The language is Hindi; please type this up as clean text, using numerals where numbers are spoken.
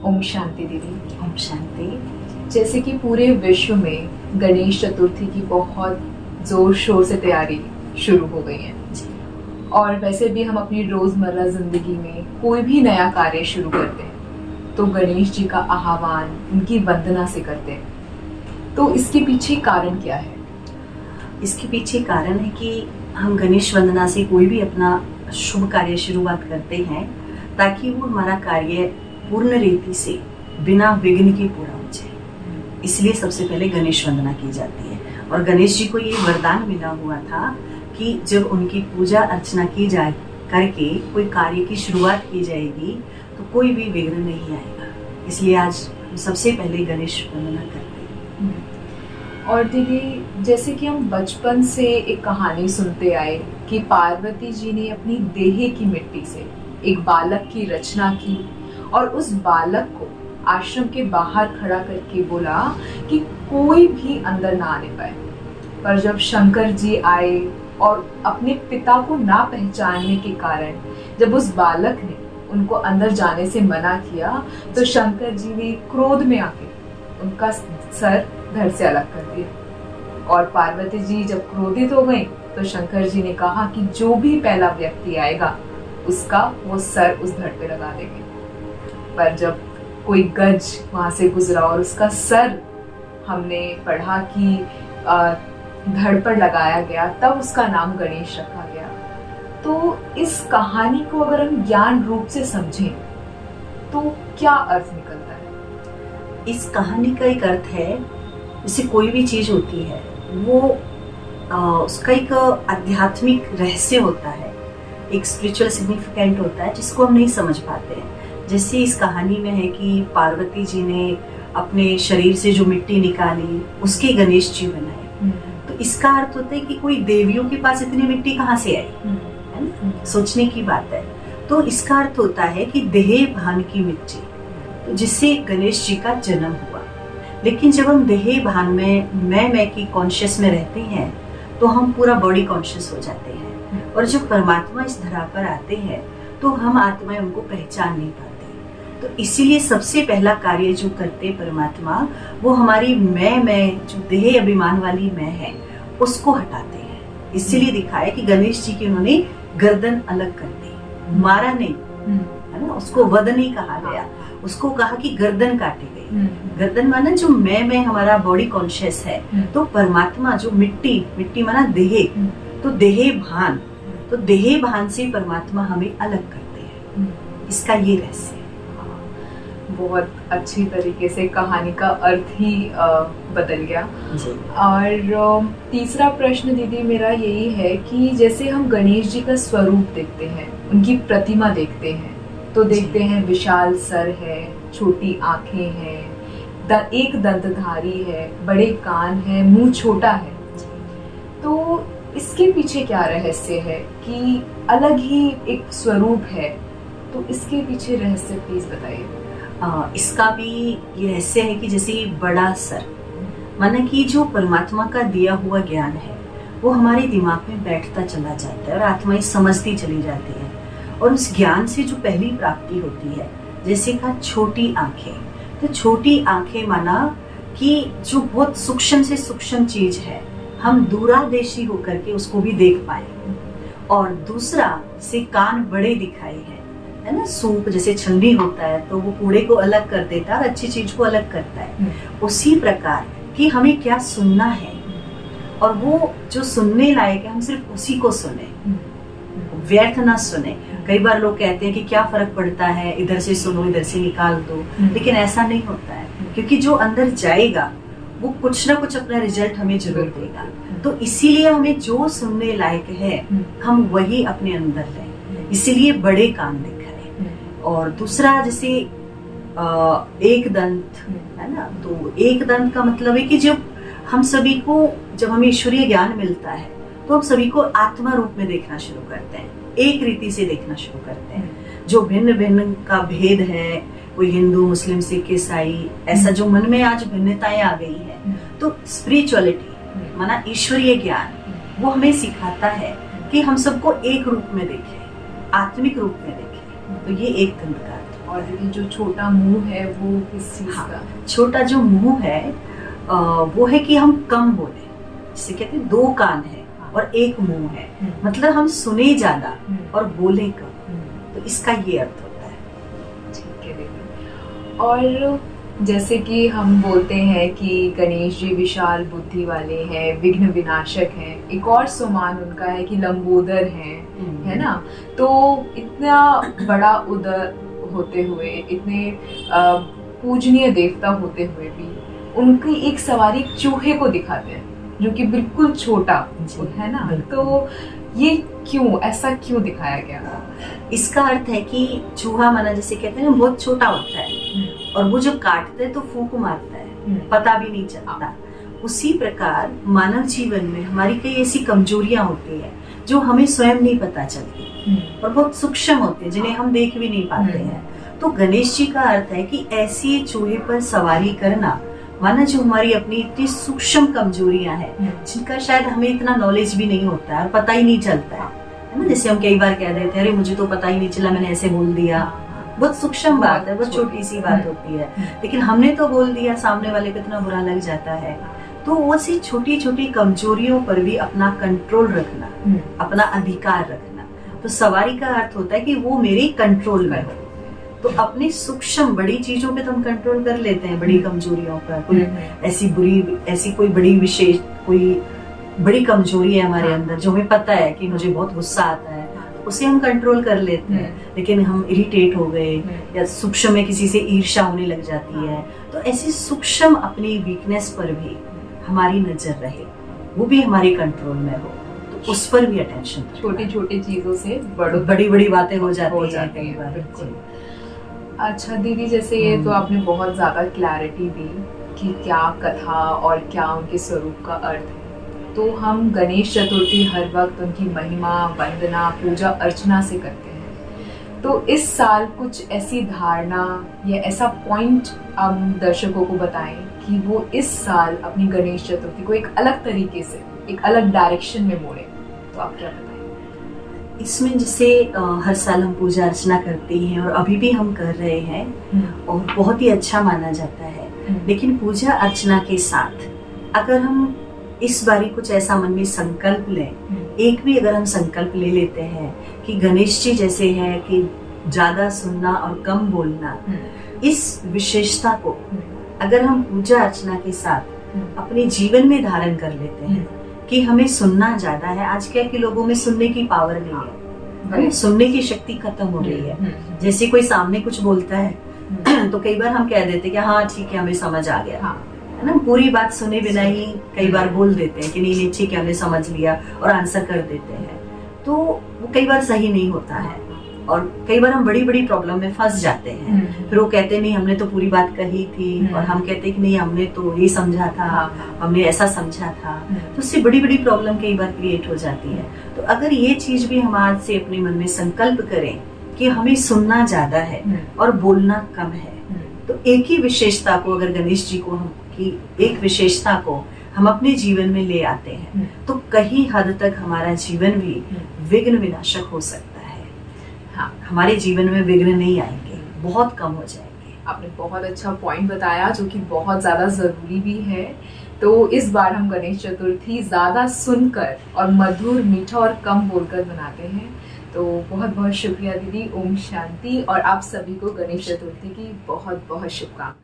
ओम शांति दीदी। ओम शांति। जैसे कि पूरे विश्व में गणेश चतुर्थी की बहुत जोर शोर से तैयारी शुरू हो गई है और वैसे भी हम अपनी रोजमर्रा जिंदगी में कोई भी नया कार्य शुरू करते हैं तो गणेश जी का आह्वान, उनकी वंदना से करते हैं। तो इसके पीछे कारण क्या है? इसके पीछे कारण है कि हम गणेश वंदना से कोई भी अपना शुभ कार्य शुरुआत करते हैं ताकि वो हमारा कार्य पूर्ण रीति से बिना विघ्न के पूरा हो जाए। इसलिए सबसे पहले गणेश वंदना की जाती है और गणेश जी को ये वरदान मिला हुआ था कि जब उनकी पूजा अर्चना की जाए करके कोई कार्य की शुरुआत की जाएगी तो कोई भी विघ्न नहीं आएगा। इसलिए आज हम सबसे पहले गणेश वंदना करते हैं। और दीदी, जैसे कि हम बचपन से एक कहानी सुनते आए कि पार्वती जी ने अपनी देह की मिट्टी से एक बालक की रचना की और उस बालक को आश्रम के बाहर खड़ा करके बोला कि कोई भी अंदर ना आने पाए। पर जब शंकर जी आए और अपने पिता को ना पहचानने के कारण जब उस बालक ने उनको अंदर जाने से मना किया तो शंकर जी ने क्रोध में आके उनका सर धड़ से अलग कर दिया। और पार्वती जी जब क्रोधित हो गई तो शंकर जी ने कहा कि जो भी पहला व्यक्ति आएगा उसका वो सर उस धड़ पे लगा देंगे। पर जब कोई गज वहां से गुजरा और उसका सर हमने पढ़ा कि धड़ पर लगाया गया, तब उसका नाम गणेश रखा गया। तो इस कहानी को अगर हम ज्ञान रूप से समझें तो क्या अर्थ निकलता है? इस कहानी का एक अर्थ है, जैसे कोई भी चीज होती है वो उसका एक आध्यात्मिक रहस्य होता है, एक स्पिरिचुअल सिग्निफिकेंट होता है जिसको हम नहीं समझ पाते हैं। जैसे इस कहानी में है कि पार्वती जी ने अपने शरीर से जो मिट्टी निकाली उसके गणेश जी बनाए। तो इसका अर्थ होता है कि कोई देवियों के पास इतनी मिट्टी कहाँ से आई, है ना? सोचने की बात है। तो इसका अर्थ होता है कि देह भान की मिट्टी, तो जिससे गणेश जी का जन्म हुआ। लेकिन जब हम देह भान में मैं की कॉन्शियस में रहते हैं तो हम पूरा बॉडी कॉन्शियस हो जाते हैं और जब परमात्मा इस धरा पर आते हैं तो हम आत्माएं उनको पहचान नहीं पाते। तो इसीलिए सबसे पहला कार्य जो करते परमात्मा वो हमारी मैं जो देह अभिमान वाली मैं है उसको हटाते हैं। इसीलिए दिखाया कि गणेश जी की उन्होंने गर्दन अलग कर दी, मारा नहीं, है ना? उसको वध नहीं कहा गया, उसको कहा कि गर्दन काटी गई। गर्दन माना जो मैं हमारा बॉडी कॉन्शियस है, तो परमात्मा जो मिट्टी माना देह, तो देह भान, तो देह भान से परमात्मा हमें अलग करते हैं। इसका ये रहस्य है। बहुत अच्छी तरीके से कहानी का अर्थ ही बदल गया। और तीसरा प्रश्न दीदी मेरा यही है कि जैसे हम गणेश जी का स्वरूप देखते हैं, उनकी प्रतिमा देखते हैं तो देखते हैं विशाल सर है, छोटी आंखें हैं, एक दंतधारी है, बड़े कान है, मुंह छोटा है। तो इसके पीछे क्या रहस्य है कि अलग ही एक स्वरूप है? तो इसके पीछे रहस्य प्लीज बताइए। इसका भी ये रहस्य है कि जैसे बड़ा सर माना कि जो परमात्मा का दिया हुआ ज्ञान है वो हमारे दिमाग में बैठता चला जाता है और आत्माएं समझती चली जाती है। और उस ज्ञान से जो पहली प्राप्ति होती है, जैसे कहा छोटी आंखें, तो छोटी आंखें माना कि जो बहुत सूक्ष्म से सूक्ष्म चीज है हम दूरादेशी होकर के उसको भी देख पाए। और दूसरा से कान बड़े दिखाई है ना? सूप जैसे छलनी होता है तो वो कूड़े को अलग कर देता है और अच्छी चीज को अलग करता है। उसी प्रकार कि हमें क्या सुनना है और वो जो सुनने लायक है हम सिर्फ उसी को सुने, व्यर्थ ना सुने। कई बार लोग कहते हैं कि क्या फर्क पड़ता है, इधर से सुनो इधर से निकाल दो, लेकिन ऐसा नहीं होता है क्योंकि जो अंदर जाएगा वो कुछ ना कुछ अपना रिजल्ट हमें जरूर देगा। तो इसीलिए हमें जो सुनने लायक है हम वही अपने अंदर लें, इसीलिए बड़े कान दिखाए। और दूसरा जैसे एक दंत है ना, तो एक दंत का मतलब है कि जब हम सभी को जब हमें ईश्वरीय ज्ञान मिलता है तो हम सभी को आत्मा रूप में देखना शुरू करते हैं, एक रीति से देखना शुरू करते हैं। जो भिन्न भिन्न का भेद है, कोई हिंदू मुस्लिम सिख ईसाई, ऐसा जो मन में आज भिन्नताएं आ गई है, तो स्पिरिचुअलिटी माना ईश्वरीय ज्ञान वो हमें सिखाता है कि हम सबको एक रूप में देखें, आत्मिक रूप में देखें। तो ये एक दंत का। और दीदी जो छोटा मुंह है वो किस चीज हाँ, का? छोटा जो मुंह है वो है कि हम कम बोले, जिसे कहते हैं 2 कान है और 1 मुंह है, मतलब हम सुने ज्यादा और बोले कम, तो इसका ये अर्थ होता है। ठीक है दीदी। और जैसे कि हम बोलते हैं कि गणेश जी विशाल बुद्धि वाले हैं, विघ्न विनाशक हैं, एक और सुमान उनका है कि लंबोदर हैं, है ना? तो इतना बड़ा उदर होते हुए, इतने पूजनीय देवता होते हुए भी उनकी एक सवारी चूहे को दिखाते हैं जो कि बिल्कुल छोटा है ना? तो ये क्यों, ऐसा क्यों दिखाया गया? इसका अर्थ है कि चूहा माना जैसे कहते हैं ना बहुत छोटा होता है और वो जब काटते हैं तो फूंक मारता है, पता भी नहीं चलता। उसी प्रकार मानव जीवन में हमारी कई ऐसी कमजोरियां होती है जो हमें स्वयं नहीं पता चलती और बहुत सूक्ष्म होती है, जिन्हें हम देख भी नहीं पाते हैं। तो गणेश जी का अर्थ है कि ऐसी चूहे पर सवारी करना, माना जो हमारी अपनी इतनी सूक्ष्म कमजोरियां हैं जिनका शायद हमें इतना नॉलेज भी नहीं होता है और पता ही नहीं चलता है ना? जैसे हम कई बार कह देते हैं, अरे मुझे तो पता ही नहीं चला, मैंने ऐसे बोल दिया। बहुत सूक्ष्म बात है, बहुत छोटी सी बात होती है, लेकिन हमने तो बोल दिया, सामने वाले को इतना बुरा लग जाता है। तो वो सी छोटी छोटी कमजोरियों पर भी अपना कंट्रोल रखना, अपना अधिकार रखना, तो सवारी का अर्थ होता है कि वो मेरे कंट्रोल में हो। तो अपनी सूक्ष्म बड़ी चीजों पे तो हम कंट्रोल कर लेते हैं, बड़ी कमजोरियों पर, कोई ऐसी कोई बड़ी विशेष कोई बड़ी कमजोरी है हमारे अंदर जो हमें पता है कि मुझे बहुत गुस्सा आता है, उसे हम कंट्रोल कर लेते हैं। लेकिन हम इरिटेट हो गए या सूक्ष्म में किसी से ईर्ष्या होने लग जाती है, तो ऐसी सूक्ष्म अपनी वीकनेस पर भी हमारी नजर रहे, वो भी हमारे कंट्रोल में हो, तो उस पर भी अटेंशन। छोटी छोटी चीजों से बड़ी बड़ी बातें हो जाती हैं। बिल्कुल। अच्छा दीदी, जैसे ये तो आपने बहुत ज्यादा क्लैरिटी दी कि क्या कथा और क्या उनके स्वरूप का अर्थ है। तो हम गणेश चतुर्थी हर वक्त उनकी महिमा, वंदना, पूजा अर्चना से करते हैं। तो इस साल कुछ ऐसी धारणा या ऐसा पॉइंट हम दर्शकों को बताएं कि वो इस साल अपनी गणेश चतुर्थी को एक अलग तरीके से, एक अलग डायरेक्शन में मोड़े, तो आप क्या बताएं? इसमें जैसे हर साल हम पूजा अर्चना करते हैं और अभी भी हम कर रहे हैं और बहुत ही अच्छा माना जाता है, लेकिन पूजा अर्चना के साथ अगर हम इस बारी कुछ ऐसा मन में संकल्प लें, एक भी अगर हम संकल्प ले लेते हैं कि गणेश जी जैसे हैं कि ज्यादा सुनना और कम बोलना, इस विशेषता को अगर हम पूजा अर्चना के साथ अपने जीवन में धारण कर लेते हैं कि हमें सुनना ज्यादा है। आज क्या कि लोगों में सुनने की पावर नहीं है, सुनने की शक्ति खत्म हो रही है। जैसे कोई सामने कुछ बोलता है तो कई बार हम कह देते कि हाँ ठीक है, हमें समझ आ गया, है ना? पूरी बात सुने बिना ही कई बार बोल देते हैं कि नहीं ठीक है, हमने समझ लिया और आंसर कर देते हैं। तो वो कई बार सही नहीं होता है और कई बार हम बड़ी बड़ी प्रॉब्लम में फंस जाते हैं। फिर वो कहते नहीं हमने तो पूरी बात कही थी, और हम कहते कि नहीं हमने तो ये समझा था, हमने ऐसा समझा था, तो उससे बड़ी बड़ी प्रॉब्लम कई बार क्रिएट हो जाती है। तो अगर ये चीज भी हम आज से अपने मन में संकल्प करें कि हमें सुनना ज्यादा है और बोलना कम है, तो एक ही विशेषता को अगर गणेश जी को हम की एक विशेषता को हम अपने जीवन में ले आते हैं तो कहीं हद तक हमारा जीवन भी विघ्न विनाशक हो सकता है। हाँ, हमारे जीवन में विघ्न नहीं आएंगे, बहुत कम हो जाएंगे। आपने बहुत अच्छा पॉइंट बताया जो कि बहुत ज्यादा जरूरी भी है। तो इस बार हम गणेश चतुर्थी ज्यादा सुनकर और मधुर, मीठा और कम बोलकर मनाते हैं। तो बहुत बहुत शुक्रिया दीदी। ओम शांति। और आप सभी को गणेश चतुर्थी की बहुत बहुत शुभकामनाएं।